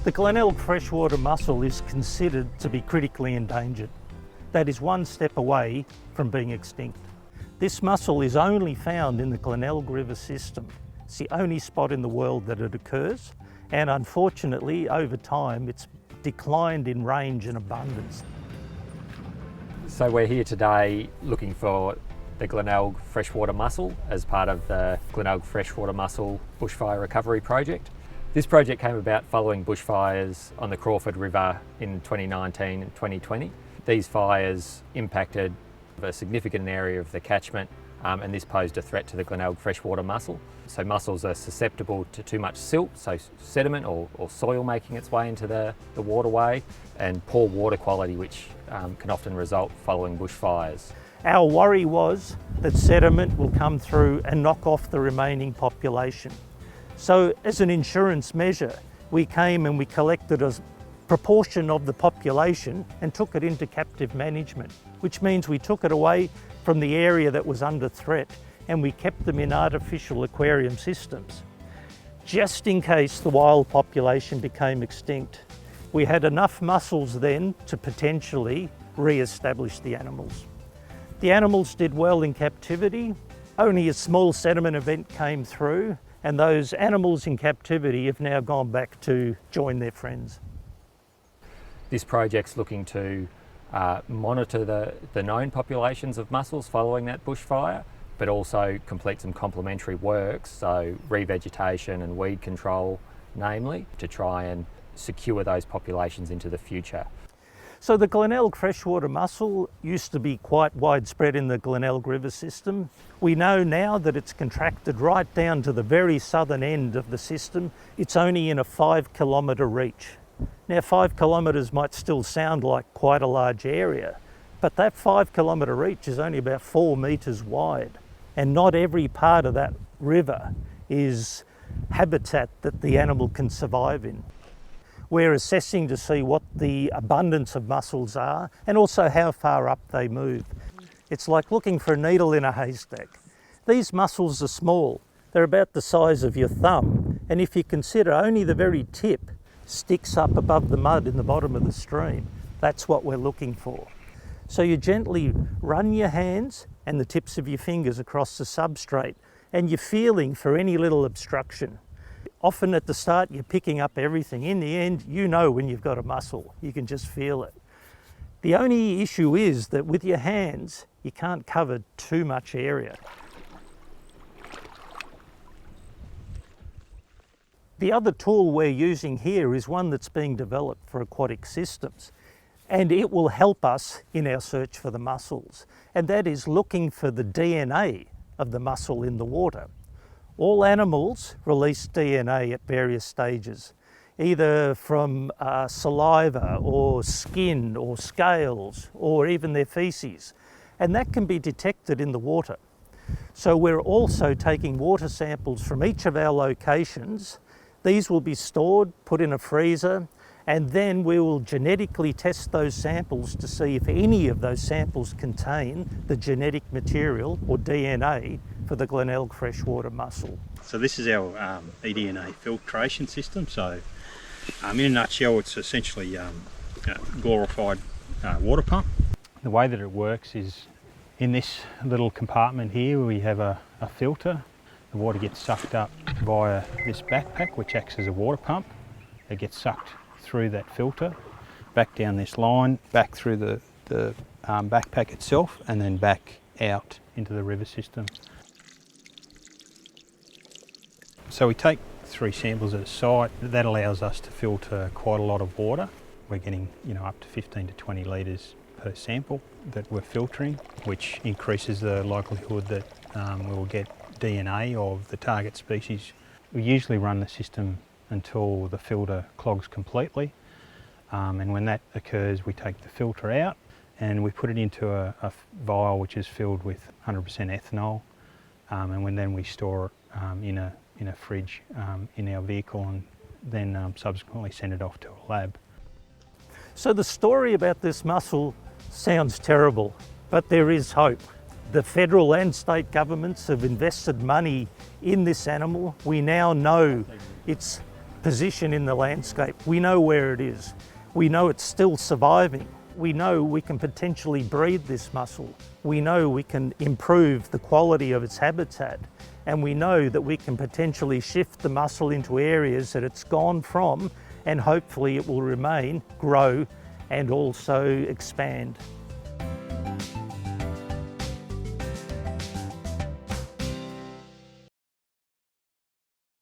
The Glenelg Freshwater Mussel is considered to be critically endangered. That is one step away from being extinct. This mussel is only found in the Glenelg River system. It's the only spot in the world that it occurs, and unfortunately over time it's declined in range and abundance. So we're here today looking for the Glenelg Freshwater Mussel as part of the Glenelg Freshwater Mussel Bushfire Recovery Project. This project came about following bushfires on the Crawford River in 2019 and 2020. These fires impacted a significant area of the catchment and this posed a threat to the Glenelg Freshwater Mussel. So mussels are susceptible to too much silt, so sediment or soil making its way into the waterway, and poor water quality, which can often result following bushfires. Our worry was that sediment will come through and knock off the remaining population. So as an insurance measure, we came and we collected a proportion of the population and took it into captive management, which means we took it away from the area that was under threat and we kept them in artificial aquarium systems. Just in case the wild population became extinct, we had enough mussels then to potentially re-establish the animals. The animals did well in captivity. Only a small sediment event came through, and those animals in captivity have now gone back to join their friends. This project's looking to monitor the known populations of mussels following that bushfire, but also complete some complementary works, so revegetation and weed control, namely, to try and secure those populations into the future. So the Glenelg Freshwater Mussel used to be quite widespread in the Glenelg River system. We know now that it's contracted right down to the very southern end of the system. It's only in a 5 kilometre reach. Now 5 kilometres might still sound like quite a large area, but that 5 kilometre reach is only about 4 metres wide, and not every part of that river is habitat that the animal can survive in. We're assessing to see what the abundance of mussels are and also how far up they move. It's like looking for a needle in a haystack. These mussels are small. They're about the size of your thumb, and if you consider only the very tip sticks up above the mud in the bottom of the stream, that's what we're looking for. So you gently run your hands and the tips of your fingers across the substrate, and you're feeling for any little obstruction. Often at the start you're picking up everything. In the end, you know when you've got a mussel. You can just feel it. The only issue is that with your hands you can't cover too much area. The other tool we're using here is one that's being developed for aquatic systems, and it will help us in our search for the mussels, and that is looking for the DNA of the mussel in the water. All animals release DNA at various stages, either from saliva or skin or scales or even their feces, and that can be detected in the water. So we're also taking water samples from each of our locations. These will be stored, put in a freezer, and then we will genetically test those samples to see if any of those samples contain the genetic material or DNA for the Glenelg Freshwater Mussel. So this is our eDNA filtration system. So in a nutshell, it's essentially a glorified water pump. The way that it works is in this little compartment here we have a filter. The water gets sucked up via this backpack, which acts as a water pump. It gets sucked through that filter, back down this line, back through the backpack itself, and then back out into the river system. So we take 3 samples at a site. That allows us to filter quite a lot of water. We're getting up to 15 to 20 litres per sample that we're filtering, which increases the likelihood that we will get DNA of the target species. We usually run the system until the filter clogs completely, and when that occurs we take the filter out and we put it into a vial which is filled with 100% ethanol, and then we store it in a fridge in our vehicle, and then subsequently send it off to a lab. So the story about this mussel sounds terrible, but there is hope. The federal and state governments have invested money in this animal. We now know its position in the landscape. We know where it is. We know it's still surviving. We know we can potentially breed this mussel. We know we can improve the quality of its habitat. And we know that we can potentially shift the mussel into areas that it's gone from, and hopefully it will remain, grow, and also expand.